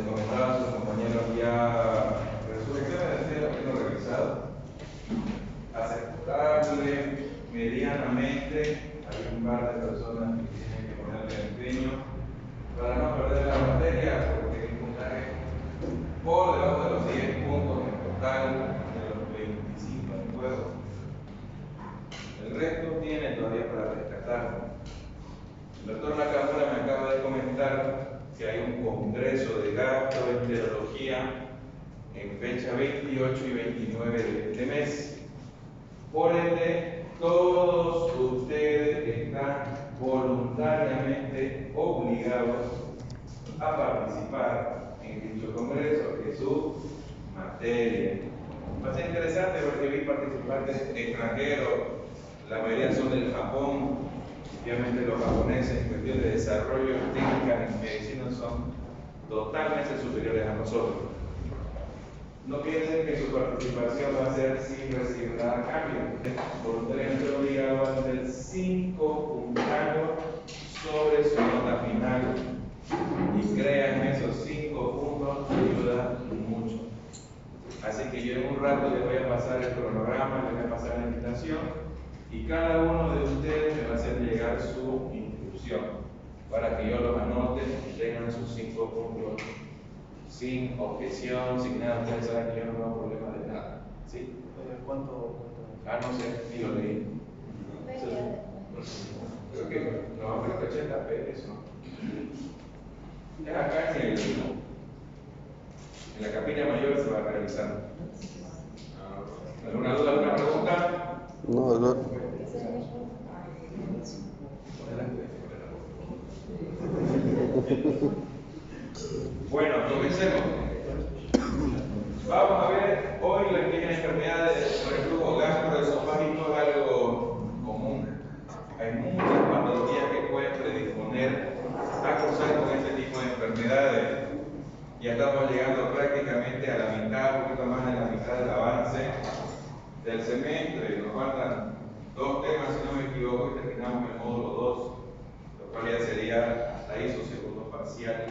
les comentaba a sus compañeros, ya resurrecciones de lo que hemos realizado, aceptable, medianamente. Hay un par de personas que tienen que ponerle empeño para no perder la materia, porque el puntaje por debajo de los 10 puntos en total de los 25 en juego. El resto tiene todavía para rescatar. El doctor Nakamura me acaba de comentar que hay un congreso de gastroenterología en fecha 28 y 29 de este mes. Por ende, todos ustedes están voluntariamente obligados a participar en dicho congreso, que es su materia. Va a ser interesante porque vi participantes extranjeros, la mayoría son del Japón. Obviamente los japoneses en cuestión de desarrollo técnica en medicina son totalmente superiores a nosotros. No piensen que su participación va a ser sin recibir nada a cambio. Voluntariamente obligado a hacer 5 puntazos sobre su nota final. Y créanme, esos 5 puntos ayudan mucho. Así que yo en un rato les voy a pasar el cronograma, les voy a pasar la invitación. Y cada uno de ustedes me va a hacer llegar su inscripción para que yo los anote y tengan sus 5 puntos sin objeción, sin nada. Ustedes saben que yo no tengo problema de nada. ¿Sí? ¿Cuánto? No sé, ni lo leí. Creo que no, creo que 80 pesos. Es acá en la capilla mayor se va a realizar. ¿Alguna duda, alguna pregunta? No, no. Bueno, comencemos. Vamos a ver, hoy la pequeña enfermedad de reflujo gastroesofágico es algo común. Hay muchas patologías que pueden predisponer a cursar con este tipo de enfermedades. Ya estamos llegando prácticamente a la mitad, un poquito más de la mitad del avance del semestre. Nos faltan 2 temas, si no me equivoco, y terminamos el módulo 2, lo cual ya sería hasta ahí su segundo parcial.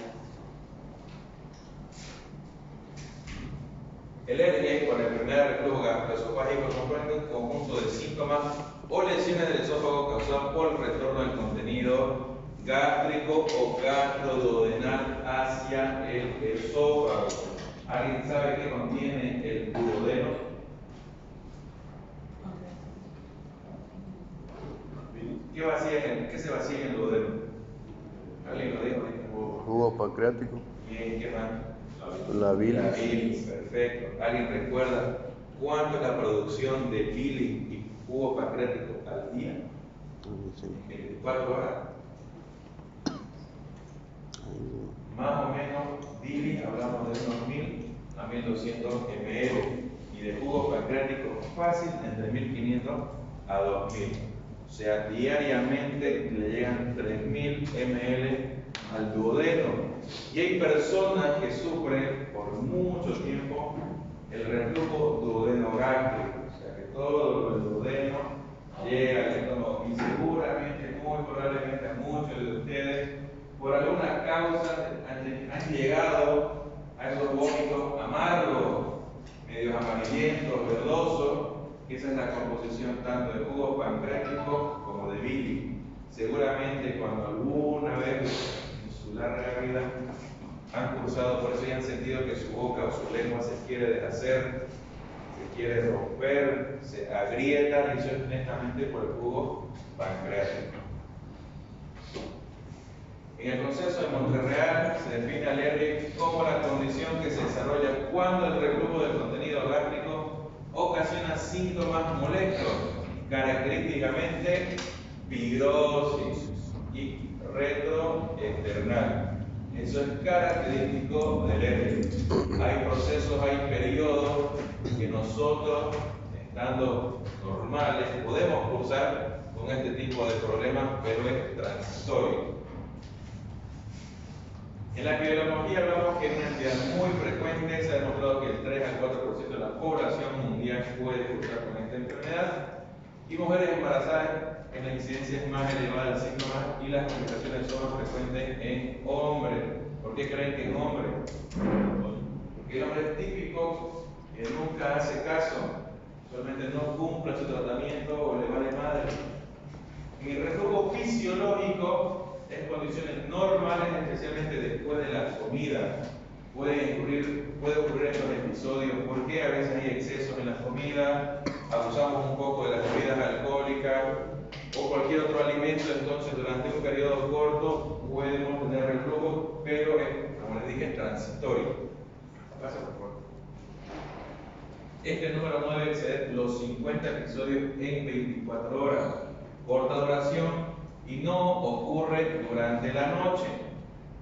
El hernia con la enfermedad de reflujo gastroesofágico comprende un conjunto de síntomas o lesiones del esófago causadas por el retorno del contenido gástrico o gastroduodenal hacia el esófago. ¿Alguien sabe qué contiene el duodeno? ¿Qué se vacía en el duodeno? ¿Alguien lo dijo? Jugo pancreático. Bien, ¿qué más? La bilis. La bilis, perfecto. ¿Alguien recuerda cuánto es la producción de bilis y jugo pancreático al día? Sí. En 24 horas. Más o menos, bilis hablamos de unos 1000 a 1200 ml. Y de jugo pancreático fácil, entre 1500 a 2000. O sea, diariamente le llegan 3000 ml al duodeno. Y hay personas que sufren por mucho tiempo el reflujo duodenogástrico, o sea que todo el duodeno llega al estómago y seguramente, muy probablemente a muchos de ustedes, por alguna causa han llegado a esos vómitos amargos, medios amarillentos, verdosos, que esa es la composición tanto de jugo pancreático como de bilis. Seguramente cuando alguna vez en su larga vida han cursado por eso y han sentido que su boca o su lengua se quiere deshacer, se quiere romper, se agrieta, y eso es netamente por el jugo pancreático. En el consenso de Montreal se define al hernia como la condición que se desarrolla cuando el reflujo del contenido gástrico ocasiona síntomas molestos, característicamente pirosis y retroesternal. Eso es característico del hernia. Hay procesos, hay periodos que nosotros, estando normales, podemos cursar con este tipo de problemas, pero es transitorio. En la epidemiología hablamos que es una entidad muy frecuente. Se ha demostrado que el 3 al 4% de la población mundial puede cursar con esta enfermedad. Y mujeres embarazadas en la incidencia es más elevada del síntoma y las complicaciones son más frecuentes en hombres. ¿Por qué creen que en hombres? El hombre típico que nunca hace caso, solamente no cumple su tratamiento o le vale madre. En el reflujo fisiológico, en condiciones normales, especialmente después de la comida, puede ocurrir estos episodios. Porque a veces hay excesos en la comida, abusamos un poco de las bebidas alcohólicas o cualquier otro alimento, entonces durante un periodo corto podemos tener reflujo, pero como les dije, es transitorio. Pasa, por favor. Este número no debe exceder los 50 episodios en 24 horas. Corta duración y no ocurre durante la noche.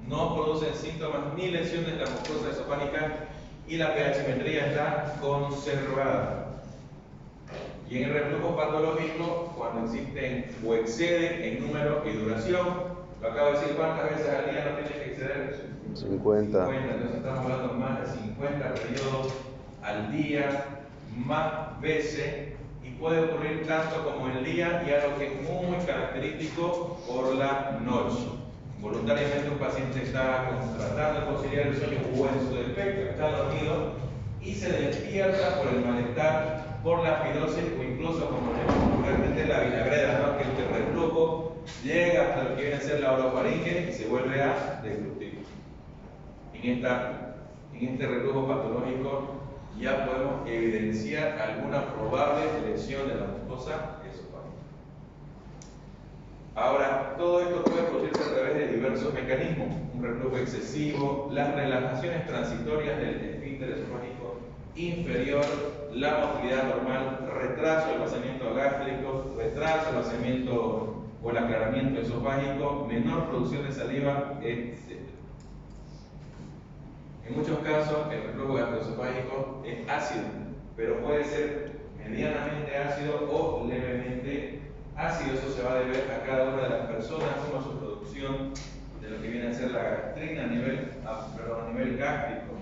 No producen síntomas ni lesiones de la mucosa esofágica y la pH-metría está conservada. Y en el reflujo patológico, cuando existen o exceden en número y duración, lo acabo de decir, ¿cuántas veces al día no tiene que exceder? 50. Entonces estamos hablando de más de 50 periodos al día, más veces, y puede ocurrir tanto como el día y algo que es muy característico por la noche. Voluntariamente un paciente está tratando de conciliar el sueño o en su defecto está dormido y se despierta por el malestar, por la acidosis o incluso como realmente la vinagrera, ¿no? Que el reflujo llega hasta lo que viene a ser la orofaringe y se vuelve a deglutir. En este reflujo patológico ya podemos evidenciar alguna probable lesión de la mucosa esofágica. Ahora, todo esto puede producirse a través de diversos mecanismos: un reflujo excesivo, las relajaciones transitorias del esfínter esofágico inferior, la motilidad normal, retraso del vaciamiento gástrico, retraso del vaciamiento o el aclaramiento esofágico, menor producción de saliva, etc. En muchos casos, el reflujo gastroesofágico es ácido, pero puede ser medianamente ácido o levemente ácido. Eso se va a deber a cada una de las personas, como a su producción de lo que viene a ser la gastrina a nivel gástrico.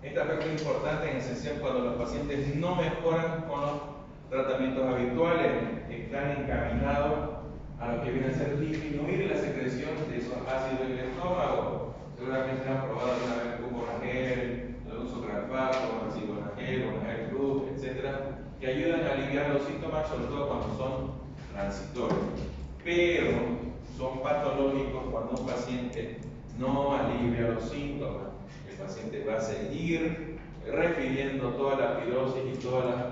Este aspecto es importante en esencial cuando los pacientes no mejoran con los tratamientos habituales, están encaminados a lo que viene a ser disminuir la secreción de esos ácidos en el estómago. Seguramente han probado alguna vez Buconagel, algún sucralfato, Cigonagel, Bonagel Plus, etc., que ayudan a aliviar los síntomas, sobre todo cuando son transitorios. Pero son patológicos cuando un paciente no alivia los síntomas. El paciente va a seguir refiriendo toda la acidosis y toda la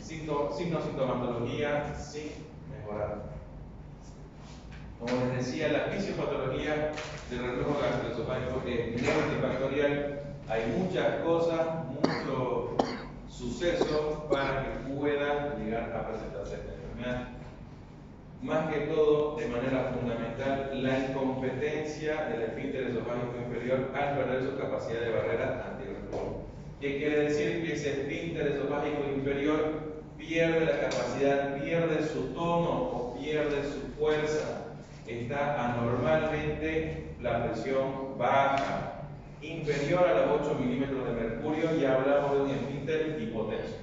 sintomatología sin mejorar. Como les decía, la fisiopatología del reflujo gastroesofágico es multifactorial. Hay muchas cosas, muchos sucesos para que pueda llegar a presentarse esta enfermedad. Más que todo, de manera fundamental, la incompetencia del esfínter esofágico inferior al perder su capacidad de barrera antirreflujo. ¿Qué quiere decir? Que ese esfínter esofágico inferior pierde la capacidad, pierde su tono o pierde su fuerza. Está anormalmente la presión baja, inferior a los 8 milímetros de mercurio, y hablamos de un esfínter hipotenso.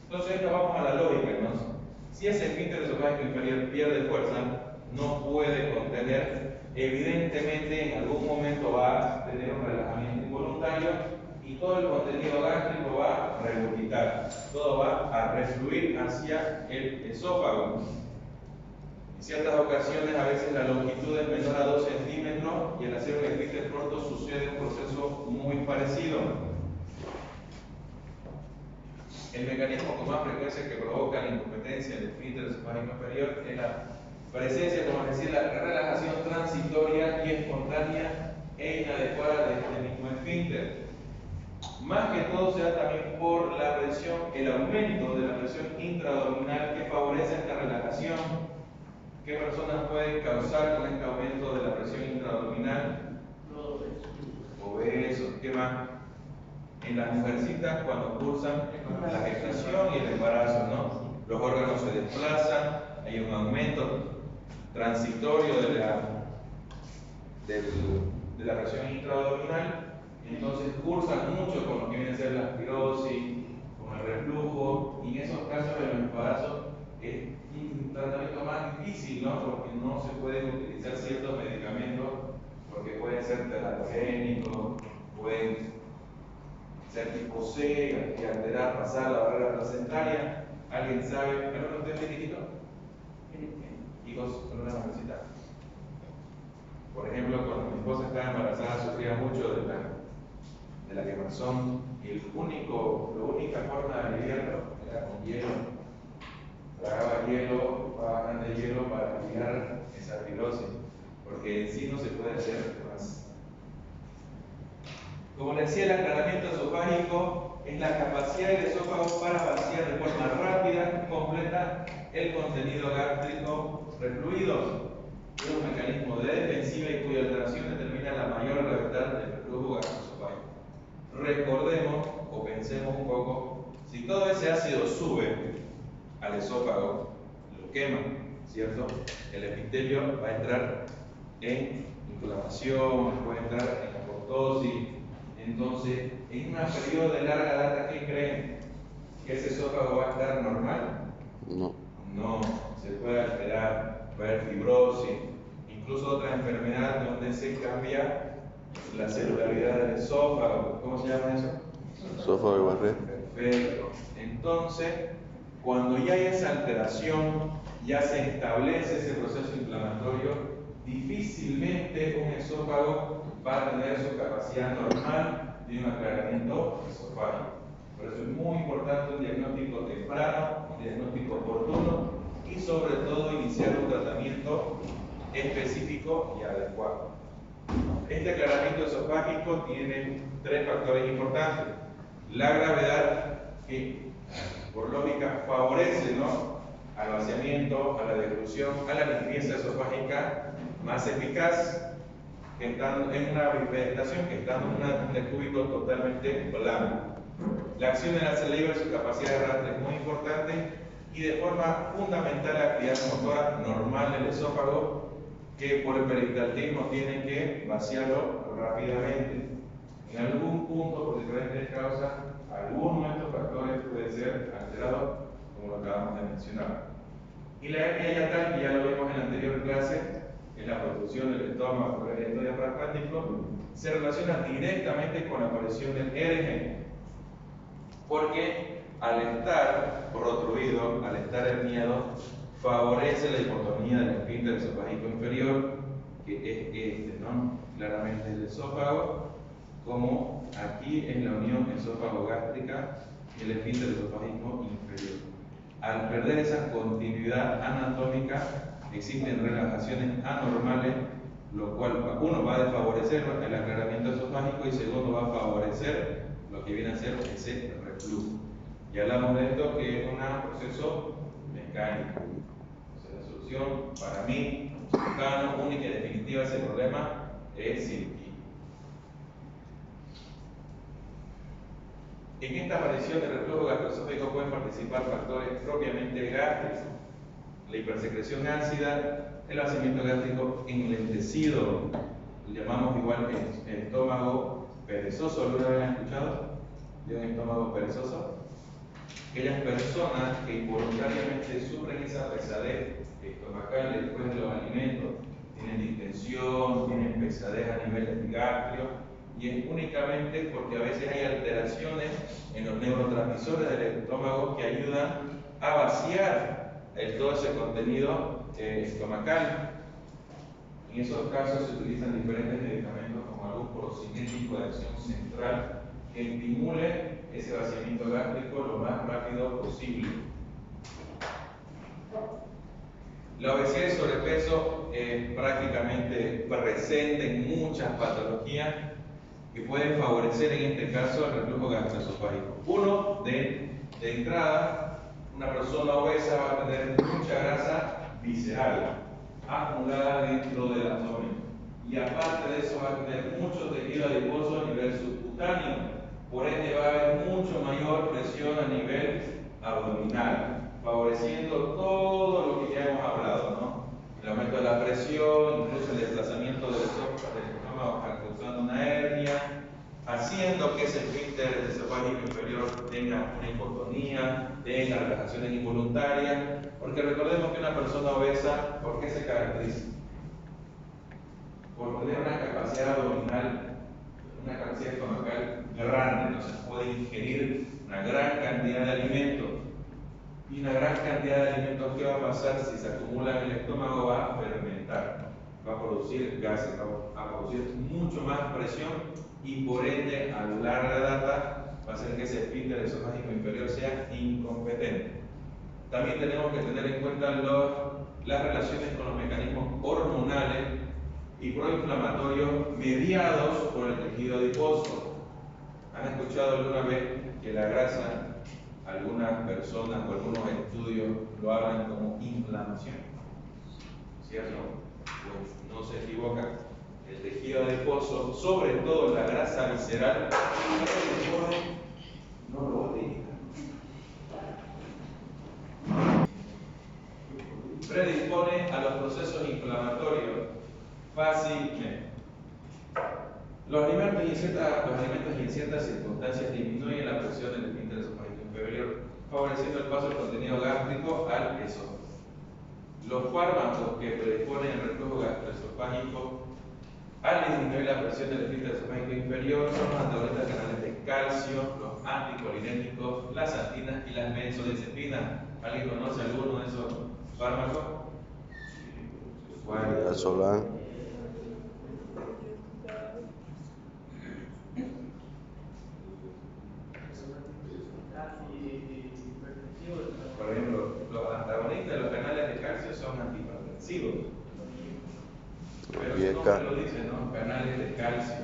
Entonces, nos vamos a la lógica, ¿no? Si ese esfínter esofágico inferior pierde fuerza, no puede contener, evidentemente en algún momento va a tener un relajamiento involuntario y todo el contenido gástrico va a regurgitar, todo va a refluir hacia el esófago. En ciertas ocasiones, a veces la longitud es menor a 2 centímetros y al hacer un esfínter corto sucede un proceso muy parecido. El mecanismo con más frecuencia que provoca la incompetencia del esfínter esofágico inferior es la presencia, como decía, la relajación transitoria y espontánea e inadecuada de este mismo esfínter. Más que todo se da también por la presión, el aumento de la presión intraabdominal que favorece esta relajación. ¿Qué personas pueden causar con este aumento de la presión intraabdominal? Los obesos. ¿Qué más? En las mujercitas, cuando cursan la gestación y el embarazo, ¿no? Los órganos se desplazan, hay un aumento transitorio de la presión intraabdominal, entonces cursan mucho con lo que viene a ser la aspirosis, con el reflujo, y en esos casos el embarazo es un tratamiento más difícil, ¿no? Porque no se pueden utilizar ciertos medicamentos, porque pueden ser teratogénicos, pueden ser tipo C y alterar, pasar la barrera placentaria. ¿Alguien sabe? ¿Alguno de ustedes tiene hijos? Hijos con una madrecita. Por ejemplo, cuando mi esposa estaba embarazada sufría mucho de la quemazón y la única forma de aliviarlo era con hielo. Tragaba hielo, bastante hielo para aliviar esa fibrosis, porque en sí no se puede hacer más. Como les decía, el aclaramiento esofágico es la capacidad del esófago para vaciar de forma rápida y completa el contenido gástrico refluido. Es un mecanismo de defensiva y cuya alteración determina la mayor gravedad del reflujo gastroesofágico. Recordemos o pensemos un poco, si todo ese ácido sube al esófago, lo quema, ¿cierto? El epitelio va a entrar en inflamación, puede entrar en apoptosis. Entonces, en un periodo de larga data, ¿qué creen? ¿Que ese esófago va a estar normal? No. No, se puede alterar, puede haber fibrosis, incluso otra enfermedad donde se cambia la celularidad del esófago. ¿Cómo se llama eso? Esófago de Barré. Perfecto. Entonces, cuando ya hay esa alteración, ya se establece ese proceso inflamatorio, difícilmente un esófago va a tener su capacidad normal de un aclaramiento esofágico. Por eso es muy importante un diagnóstico temprano, un diagnóstico oportuno y sobre todo iniciar un tratamiento específico y adecuado. Este aclaramiento esofágico tiene tres factores importantes. La gravedad, que por lógica favorece, ¿no?, al vaciamiento, a la deglución, a la limpieza esofágica más eficaz que estando en una bifedestación, que estando en un cúbito totalmente blanco. La acción de la saliva y su capacidad de arrastre es muy importante y de forma fundamental la actividad motora normal del esófago, que por el peristaltismo tiene que vaciarlo rápidamente. En algún punto, por diferentes causas, alguno de estos factores puede ser alterado, como lo acabamos de mencionar. Y la hernia hiatal, que ya lo vimos en la anterior clase, es la producción del estómago por el evento diafragmático, se relaciona directamente con la aparición del RG, porque al estar protruido, al estar herniado, favorece la hipotonía del esfínter esofágico inferior, que es este, ¿no? Claramente el esófago, como aquí en la unión esófago-gástrica y el esfínter esofágico inferior. Al perder esa continuidad anatómica, existen relajaciones anormales, lo cual uno va a desfavorecer el aclaramiento esofágico y segundo va a favorecer lo que viene a ser ese reflujo. Y hablamos de esto que es un proceso mecánico. Entonces, la solución para mí, cirujano, única y definitiva a ese problema es cirugía. En esta aparición del reflujo gastroesofágico pueden participar factores propiamente gástricos, la hipersecreción ácida, el vaciamiento gástrico enlentecido, lo llamamos igual el estómago perezoso. ¿Alguna vez han escuchado de un estómago perezoso? Aquellas personas que involuntariamente sufren esa pesadez estomacal después de los alimentos, tienen distensión, tienen pesadez a nivel epigastrio, y es únicamente porque a veces hay alteraciones en los neurotransmisores del estómago que ayudan a vaciar todo ese contenido estomacal. En esos casos se utilizan diferentes medicamentos como algún procinético de acción central que estimule ese vaciamiento gástrico lo más rápido posible. La obesidad y sobrepeso es prácticamente presente en muchas patologías que pueden favorecer en este caso el reflujo gastroesofágico. Uno, de entrada, una persona obesa va a tener mucha grasa visceral acumulada dentro del abdomen, y aparte de eso va a tener mucho tejido adiposo a nivel subcutáneo, por ende va a haber mucho mayor presión a nivel abdominal, favoreciendo todo lo que ya hemos hablado, ¿no? El aumento de la presión, incluso el desplazamiento del estómago causando una hernia, haciendo que ese esfínter esofágico inferior tenga una hipotonía, tenga relajaciones involuntarias, porque recordemos que una persona obesa, ¿por qué se caracteriza? Por tener una capacidad abdominal, una capacidad estomacal grande, no se puede ingerir una gran cantidad de alimentos. Y una gran cantidad de alimentos, ¿qué va a pasar si se acumula en el estómago? Va a fermentar, va a producir gases, va a producir mucho más presión y por ende a larga data va a hacer que ese esfínter esofágico inferior sea incompetente. También tenemos que tener en cuenta las relaciones con los mecanismos hormonales y proinflamatorios mediados por el tejido adiposo. ¿Han escuchado alguna vez que la grasa, algunas personas o algunos estudios lo hablan como inflamación? ¿Cierto? Pues no se equivoca. El tejido adiposo, sobre todo la grasa visceral, no predispone a los procesos inflamatorios fácilmente. Los alimentos y en ciertas circunstancias disminuyen la presión del esfínter esofágico inferior, favoreciendo el paso del contenido gástrico al esófago. Los fármacos que predisponen el reflujo gastroesofágico al disminuir la presión del esfínter esofágico inferior son los antagonistas canales de calcio, los anticolinérgicos, las antinas y las benzodiazepinas. ¿Alguien conoce alguno de esos fármacos? ¿Cuál? Midazolam. Por ejemplo, los antagonistas de los canales de calcio son antihipertensivos. Pero su nombre lo dice, ¿no? Canales de calcio.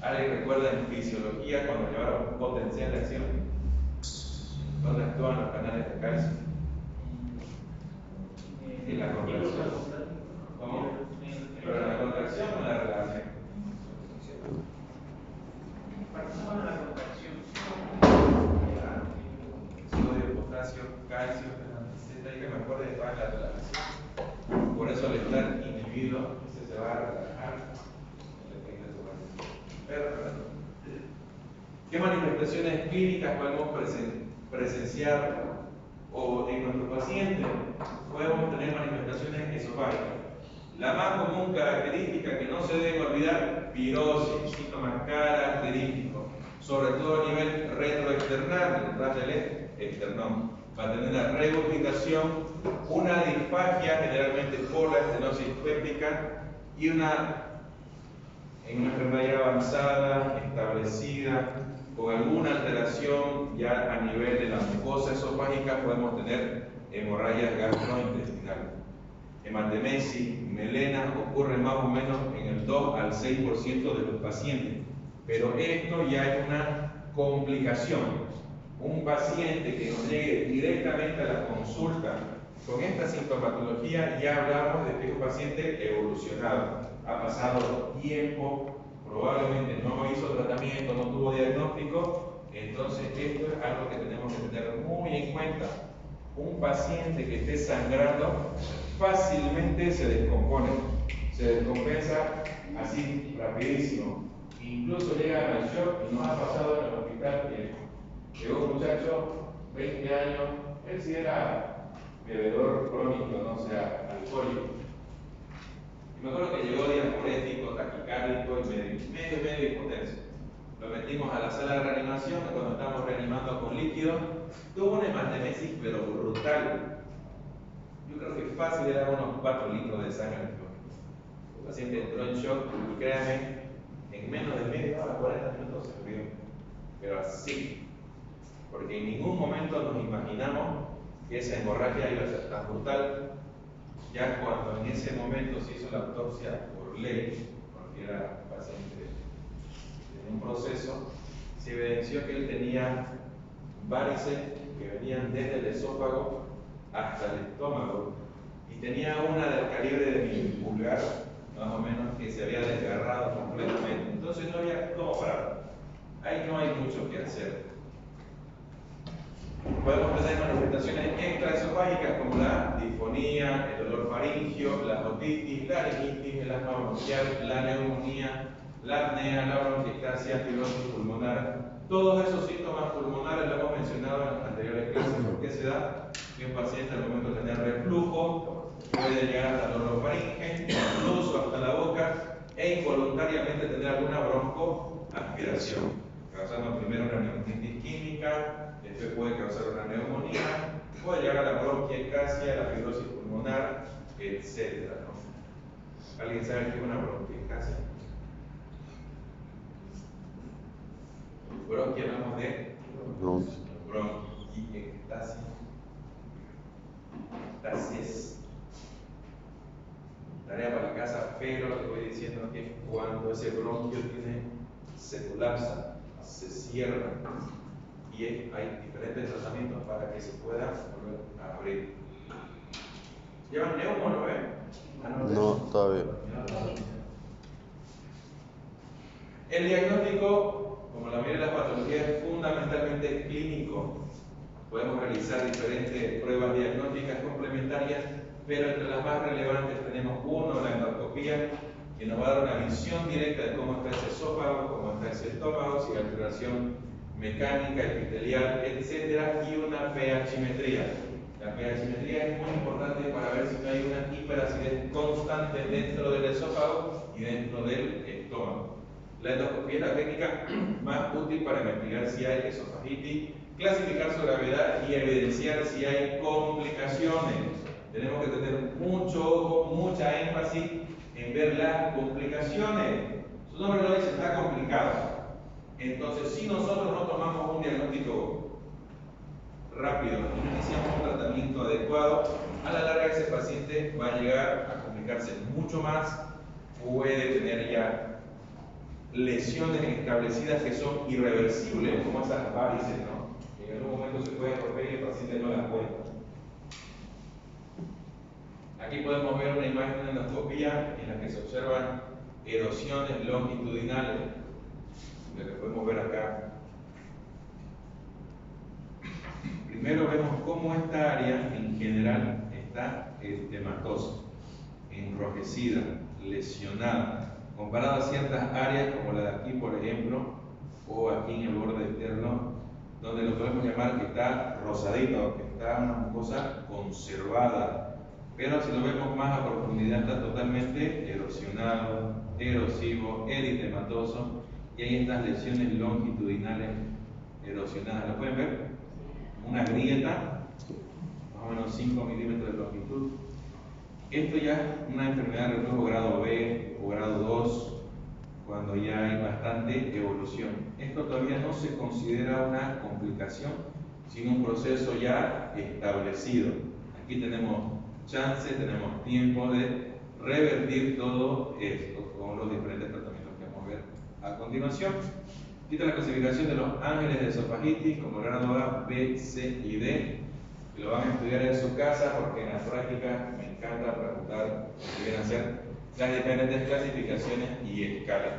¿Alguien recuerda en fisiología cuando llevaron potencial de acción? ¿Dónde actúan los canales de calcio? En la contracción. ¿Cómo? ¿Pero en la contracción o en la relajación? Participan en la contracción. Sodio, potasio, calcio, que me acuerdo de la relajación. Por eso al estar inhibido, se va a relajar. ¿Qué manifestaciones clínicas podemos presenciar o en nuestro paciente? Podemos tener manifestaciones esofágicas. La más común característica que no se debe olvidar, pirosis, síntomas característicos, sobre todo a nivel retroexternal, detrás del esternón. Va a tener una regurgitación, una disfagia, generalmente por la estenosis péptica, y en una enfermedad ya avanzada, establecida, con alguna alteración ya a nivel de la mucosa esofágica, podemos tener hemorragias gastrointestinales. Hematemesis, melena ocurre más o menos en el 2 al 6% de los pacientes, pero esto ya es una complicación. Un paciente que nos llegue directamente a la consulta con esta sintomatología, ya hablamos de que es un paciente evolucionado, ha pasado tiempo, probablemente no hizo tratamiento, no tuvo diagnóstico. Entonces esto es algo que tenemos que tener muy en cuenta. Un paciente que esté sangrando fácilmente se descompone, se descompensa así rapidísimo, incluso llega al shock. Y nos ha pasado en el hospital que llegó un muchacho, 20 años, él sí era bebedor crónico, no, o sea, alcohólico. Y me acuerdo que llegó diaporético, taquicárdico y medio hipotenso. Lo metimos a la sala de reanimación y cuando estábamos reanimando con líquido, tuvo una hematemesis pero brutal. Yo creo que fácil era unos 4 litros de sangre. El paciente entró en shock y créanme, en menos de media hora, 40 minutos se murió. Pero así, porque en ningún momento nos imaginamos que esa hemorragia iba a ser tan brutal. Ya cuando en ese momento se hizo la autopsia por ley, porque era paciente en un proceso, se evidenció que él tenía varices que venían desde el esófago hasta el estómago y tenía una del calibre de mi pulgar, más o menos, que se había desgarrado completamente. Entonces no había cómo parar. Ahí no hay mucho que hacer. Podemos tener manifestaciones extraesofágicas como la disfonía, el dolor faringio, la otitis, la rinitis, el asma bronquial, la neumonía, la apnea, la bronquiectasia, fibrosis pulmonar. Todos esos síntomas pulmonares lo hemos mencionado en las anteriores clases. ¿Por qué se da? Que un paciente al momento de tener reflujo puede llegar hasta el orofaringe, incluso hasta la boca, e involuntariamente tener alguna broncoaspiración. causando primero una neumonitis química, después puede causar una neumonía, puede llegar a la bronquiectasia, la fibrosis pulmonar, etc. ¿no? ¿Alguien sabe qué es una bronquiectasia? Bronquia, hablamos de bronquiectasia. Ectasis. Tarea para la casa, pero le voy diciendo que cuando ese bronquio se colapsa, se cierra, y hay diferentes tratamientos para que se pueda volver a abrir. ¿Llevan neumo, no ven? No, todavía. El diagnóstico, como la mayoría de las patologías, es fundamentalmente clínico. Podemos realizar diferentes pruebas diagnósticas complementarias, pero entre las más relevantes tenemos uno, la endoscopía, que nos va a dar una visión directa de cómo está ese esófago, cómo está ese estómago, si hay alteración mecánica, epitelial, etc. Y una pH-metría. La pH-metría es muy importante para ver si no hay una hiperacidez constante dentro del esófago y dentro del estómago. La endoscopía es la técnica más útil para investigar si hay esofagitis, clasificar su gravedad y evidenciar si hay complicaciones. Tenemos que tener mucho ojo, mucha énfasis en ver las complicaciones. Su nombre lo dice, está complicado. Entonces, si nosotros no tomamos un diagnóstico rápido y no iniciamos un tratamiento adecuado, a la larga ese paciente va a llegar a complicarse mucho más, puede tener ya lesiones establecidas que son irreversibles, como esas varices, ¿no? Que en algún momento se pueden romper y el paciente no las cuenta. Aquí podemos ver una imagen de endoscopía en la que se observan erosiones longitudinales, lo que podemos ver acá. Primero vemos cómo esta área en general está eritematosa, enrojecida, lesionada, comparado a ciertas áreas como la de aquí, por ejemplo, o aquí en el borde externo, donde lo podemos llamar que está rosadito, que está una mucosa conservada. Pero si lo vemos más a profundidad, está totalmente erosionado, erosivo, eritematoso, y hay estas lesiones longitudinales erosionadas. ¿Lo pueden ver? Una grieta, más o menos 5 milímetros de longitud. Esto ya es una enfermedad de reflujo grado B o grado 2, cuando ya hay bastante evolución. Esto todavía no se considera una complicación, sino un proceso ya establecido. Aquí tenemos chance, tenemos tiempo de revertir todo esto con los diferentes tratamientos que vamos a ver a continuación. Aquí está la clasificación de los ángeles de esofagitis como grado A, B, C y D, que lo van a estudiar en su casa porque en la práctica me encanta preguntar si quieren hacer las diferentes clasificaciones y escalas.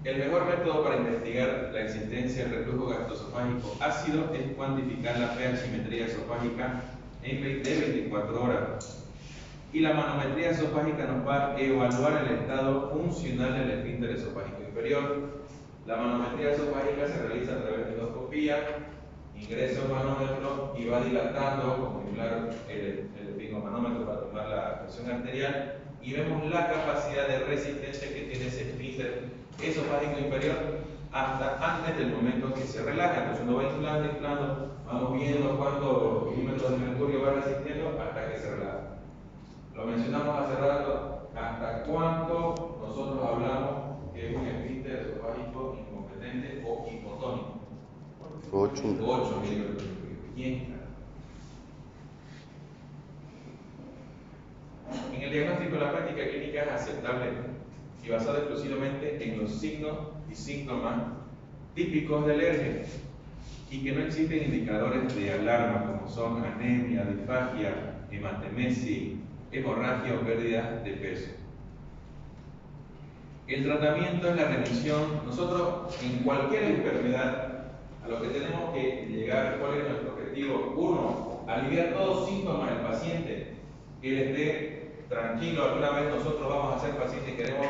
El mejor método para investigar la existencia del reflujo gastroesofágico ácido es cuantificar la pH-metría esofágica de 24 horas. Y la manometría esofágica nos va a evaluar el estado funcional del esfínter esofágico inferior. La manometría esofágica se realiza a través de endoscopía, ingresa un manómetro y va dilatando, como inflar el esfigmomanómetro para tomar la presión arterial, y vemos la capacidad de resistencia que tiene ese esfínter esofágico inferior hasta antes del momento que se relaja. Entonces uno va inflando, vamos viendo cuántos milímetros de mercurio va resistiendo hasta que se relaja. Lo mencionamos hace rato, hasta cuánto nosotros hablamos que es un esfínter esofágico incompetente o hipotónico. 8 milímetros de mercurio. Bien. En el diagnóstico, la práctica clínica es aceptable y basada exclusivamente en los signos y síntomas típicos de alergia, y que no existen indicadores de alarma como son anemia, disfagia, hematemesis, hemorragia o pérdida de peso. El tratamiento es la remisión. Nosotros en cualquier enfermedad a lo que tenemos que llegar, ¿cuál es nuestro objetivo? Uno, aliviar todos los síntomas del paciente, que él esté tranquilo. Alguna vez nosotros vamos a ser pacientes y queremos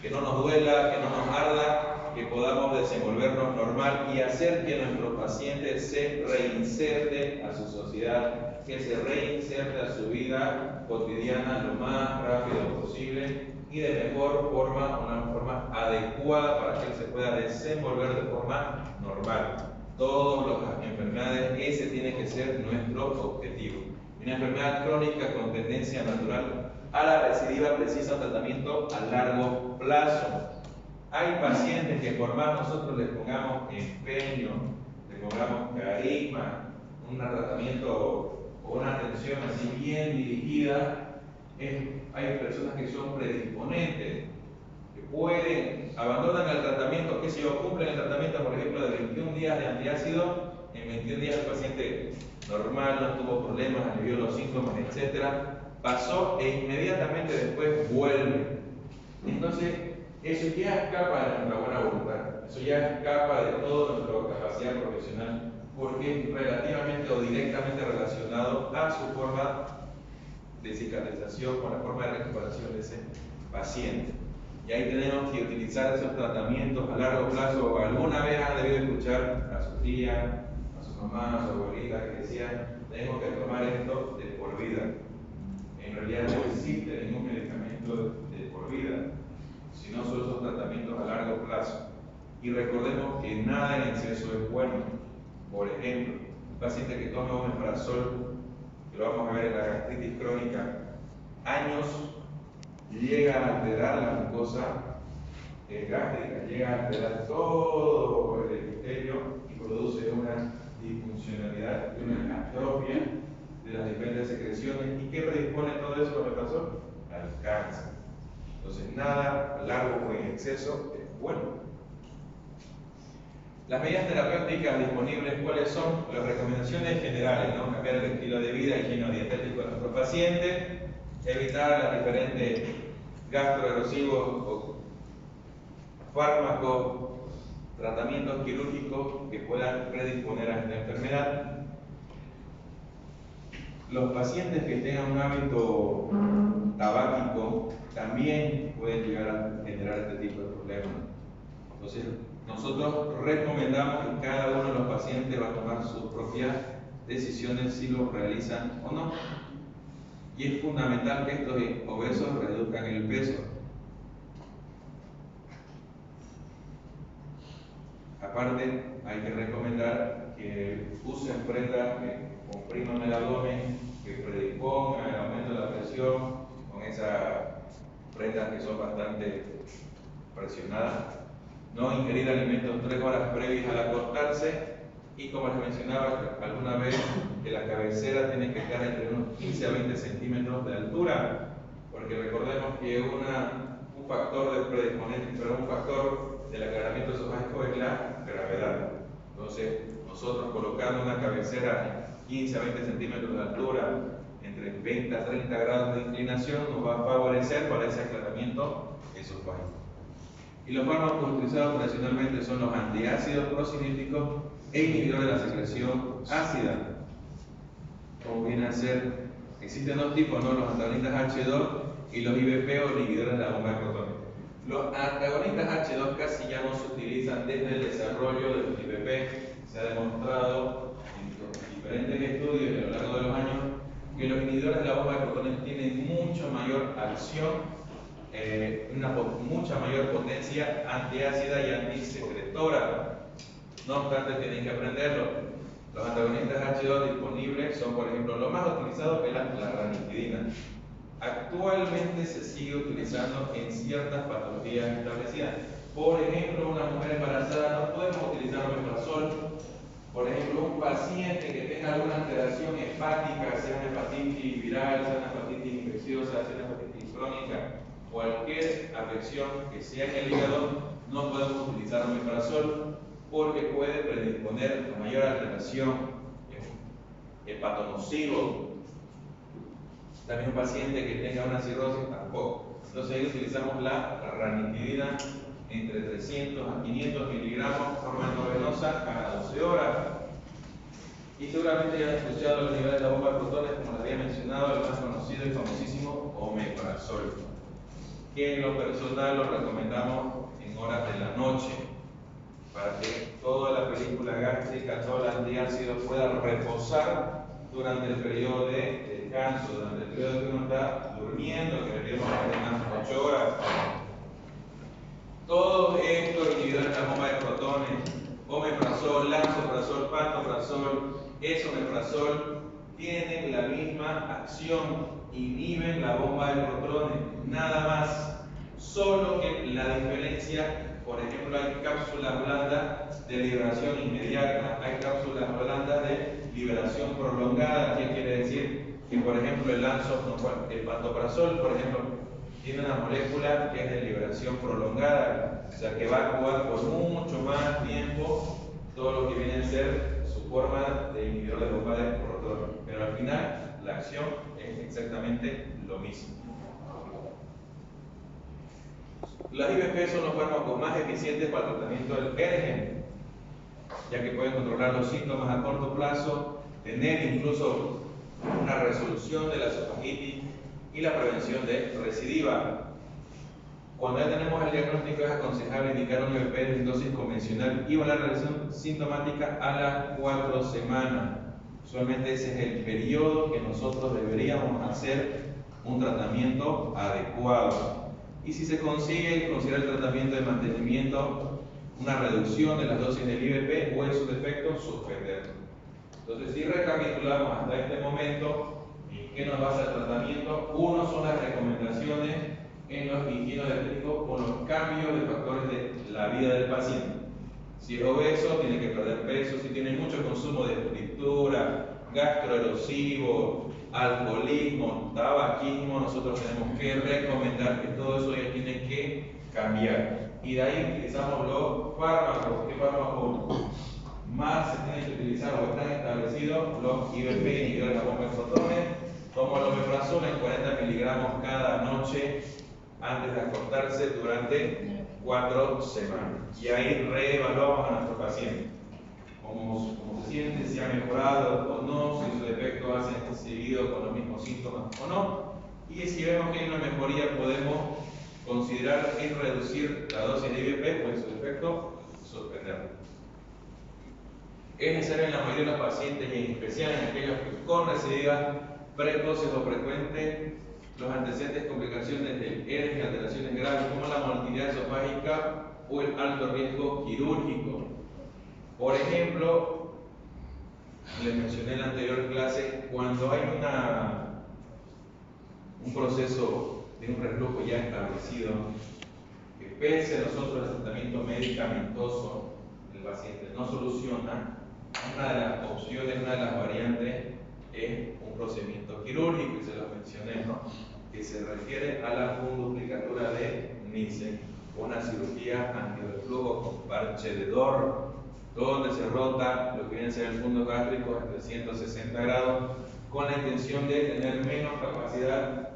que no nos duela, que no nos arda, que podamos desenvolvernos normal y hacer que nuestro paciente se reinserte a su sociedad, que se reinserte a su vida cotidiana lo más rápido posible y de mejor forma, una forma adecuada adecuada para que él se pueda desenvolver de forma normal. Todas las enfermedades, ese tiene que ser nuestro objetivo. Una enfermedad crónica con tendencia natural a la recidiva precisa un tratamiento a largo plazo. Hay pacientes que por más nosotros les pongamos empeño, les pongamos carisma, un tratamiento o una atención así bien dirigida, hay personas que son predisponentes, que pueden, abandonan el tratamiento, que si yo cumplen el tratamiento, por ejemplo, de 21 días de antiácido, en 21 días el paciente normal, no tuvo problemas, alivió los síntomas, etc. Pasó e inmediatamente después vuelve. Entonces, eso ya escapa de nuestra buena voluntad, eso ya escapa de toda nuestra capacidad profesional, porque es relativamente o directamente relacionado a su forma de cicatrización o la forma de recuperación de ese paciente. Y ahí tenemos que utilizar esos tratamientos a largo plazo. Alguna vez han debido escuchar a su tía, a su mamá, a su abuelita que decían: tenemos que tomar esto de por vida. En realidad no existe ningún medicamento de por vida, sino solo son tratamientos a largo plazo. Y recordemos que nada en exceso es bueno. Por ejemplo, un paciente que tome omeprazol, que lo vamos a ver en la gastritis crónica, años, llega a alterar la mucosa gástrica, llega a alterar todo el epitelio y produce una disfuncionalidad y una atrofia de las diferentes secreciones. ¿Y qué predispone todo eso lo que pasó? Al cáncer. Entonces, nada a largo o en exceso es bueno. Las medidas terapéuticas disponibles, ¿cuáles son? Las recomendaciones generales, ¿no? Cambiar el estilo de vida, higiene dietético de nuestros pacientes, evitar las diferentes gastroerosivos o fármacos, tratamientos quirúrgicos que puedan predisponer a esta enfermedad. Los pacientes que tengan un hábito tabáquico también pueden llegar a generar este tipo de problemas. Entonces, nosotros recomendamos que cada uno de los pacientes va a tomar sus propias decisiones si lo realizan o no. Y es fundamental que estos obesos reduzcan el peso. Aparte, hay que recomendar que usen prendas que compriman el abdomen, que predispongan el aumento de la presión, con esas prendas que son bastante presionadas. No ingerir alimentos 3 horas previas al acostarse, y como les mencionaba alguna vez, que la cabecera tiene que estar entre unos 15 a 20 centímetros de altura, porque recordemos que un factor de predisponente, pero un factor del aclaramiento esofágico es la gravedad. Entonces, nosotros colocando una cabecera 15 a 20 centímetros de altura, entre 20 a 30 grados de inclinación, nos va a favorecer para ese aclaramiento esofágico. Y los fármacos utilizados tradicionalmente son los antiácidos procinéticos e inhibidores de la secreción ácida. Como viene a ser, existen dos tipos, ¿no? Los antagonistas H2 y los IBP o inhibidores de la bomba de protones. Los antagonistas H2 casi ya no se utilizan desde el desarrollo de los IBP. Se ha demostrado en diferentes estudios a lo largo de los años que los inhibidores de la bomba de protones tienen mucho mayor acción, mucha mayor potencia antiácida y antisecretora. No obstante, tienen que aprenderlo. Los antagonistas H2 disponibles son, por ejemplo, lo más utilizado es la ranitidina. Actualmente se sigue utilizando en ciertas patologías establecidas. Por ejemplo, una mujer embarazada no podemos utilizar omeprazol. Por ejemplo, un paciente que tenga alguna alteración hepática, sea una hepatitis viral, sea una hepatitis infecciosa, sea una hepatitis crónica, cualquier afección que sea en el hígado, no podemos utilizar omeprazol porque puede predisponer a mayor alteración hepatonocivo. También un paciente que tenga una cirrosis tampoco. Entonces ahí utilizamos la ranitidina entre 300 a 500 miligramos de forma endovenosa cada 12 horas. Y seguramente ya han escuchado los niveles de la bomba de protones, como les había mencionado, el más conocido y famosísimo omeprazol, que en lo personal lo recomendamos en horas de la noche, para que toda la película gástrica, todo el antiácido pueda reposar durante el periodo de descanso, durante el periodo que uno está durmiendo, que deberíamos tener unas 8 horas. Todos omeprazol, lansoprazol, pantoprazol, esomeprazol, tienen la misma acción, inhiben la bomba de protones, nada más. Solo que la diferencia, por ejemplo, hay cápsulas blandas de liberación inmediata, hay cápsulas blandas de liberación prolongada. ¿Qué quiere decir? Que, por ejemplo, el pantoprazol, por ejemplo, tiene una molécula que es de liberación prolongada, o sea que va a actuar por mucho más tiempo todo lo que viene a ser su forma de inhibidor de bomba de protones. Pero al final, la acción es exactamente lo mismo. Las IVP son los fármacos más eficientes para el tratamiento del ERGEN, ya que pueden controlar los síntomas a corto plazo, tener incluso una resolución de la esofagitis y la prevención de recidiva. Cuando ya tenemos el diagnóstico, es aconsejable indicar un IVP de dosis convencional y la realización sintomática a las 4 semanas. Usualmente ese es el periodo que nosotros deberíamos hacer un tratamiento adecuado. Y si se consigue considerar el tratamiento de mantenimiento, una reducción de las dosis del IVP o en su defecto suspenderlo. Entonces, si recapitulamos hasta este momento, ¿en qué nos basa el tratamiento? Uno son las recomendaciones en los higienodietéticos con los cambios de factores de la vida del paciente. Si es obeso, tiene que perder peso. Si tiene mucho consumo de fritura, gastroerosivo, alcoholismo, tabaquismo, nosotros tenemos que recomendar que todo eso ya tiene que cambiar. Y de ahí utilizamos los fármacos. ¿Qué fármacos más se tienen que utilizar o están establecidos? Los IVP, inhibidores de la bomba de protones, como el omeprazol en 40 miligramos cada noche antes de acostarse durante 4 semanas. Y ahí reevaluamos a nuestro paciente. Cómo se siente, si ha mejorado o no, si su defecto hace seguido con los mismos síntomas o no. Y si vemos que hay una mejoría, podemos considerar y reducir la dosis de IVP o en su defecto suspenderla. Es necesario en la mayoría de los pacientes y en especial en aquellos con recidivas precoces o frecuentes, los antecedentes, complicaciones del ERGEN, alteraciones graves como la motilidad esofágica o el alto riesgo quirúrgico. Por ejemplo, les mencioné en la anterior clase, cuando hay un proceso de un reflujo ya establecido, que pese a nosotros el tratamiento medicamentoso, el paciente no soluciona, una de las opciones, una de las variantes es un procedimiento quirúrgico, y se los mencioné, ¿no? Que se refiere a la funduplicatura de Nissen, una cirugía antirreflujo con parche de Dor, donde se rota lo que viene a ser el fondo gástrico en 360 grados, con la intención de tener menos capacidad,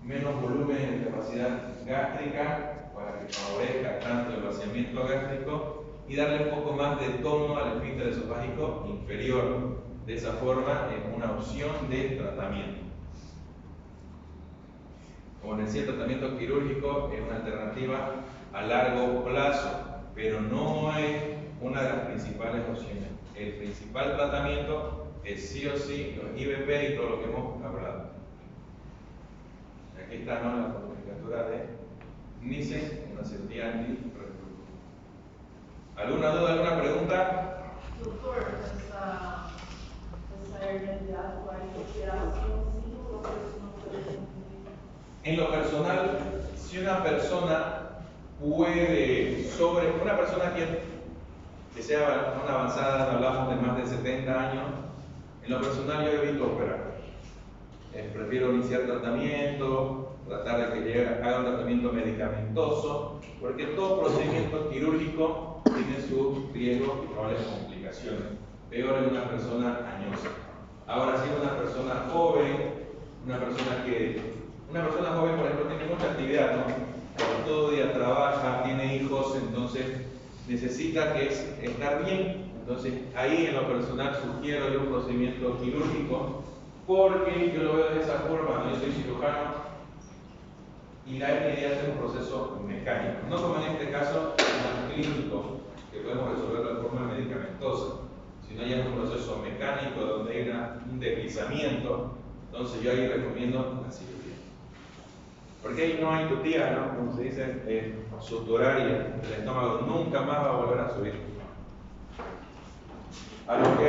menos volumen de capacidad gástrica, para que favorezca tanto el vaciamiento gástrico y darle un poco más de tono al esfínter esofágico inferior. De esa forma, es una opción de tratamiento. Como decía, el tratamiento quirúrgico es una alternativa a largo plazo, pero no es una de las principales opciones. El principal tratamiento es sí o sí los IVP y todo lo que hemos hablado. Aquí está, ¿no?, la funduplicatura de Nissen, una cirugía antirreflujo. ¿Alguna duda, alguna pregunta? Doctor, esa hermandad o hay operación, sí, o no puede. En lo personal, si una persona puede una persona que sea una avanzada, hablamos de más de 70 años, en lo personal yo evito operar. Prefiero iniciar tratamiento, tratar de que haga un tratamiento medicamentoso, porque todo procedimiento quirúrgico tiene sus riesgos y probables complicaciones. Peor en una persona añosa. Ahora, si es una persona joven, una persona joven, por ejemplo, tiene mucha actividad, ¿no? Todo el día trabaja, tiene hijos, entonces necesita estar bien. Entonces, ahí en lo personal sugiero yo un procedimiento quirúrgico, porque yo lo veo de esa forma, ¿no? Yo soy cirujano y la hernia es un proceso mecánico, no como en este caso más clínico, que podemos resolverlo de forma medicamentosa, sino ya es un proceso mecánico donde hay un deslizamiento. Entonces yo ahí recomiendo la cirugía. Porque ahí no hay tutía, ¿no? Como se dice, suturar y el estómago nunca más va a volver a subir. a lo que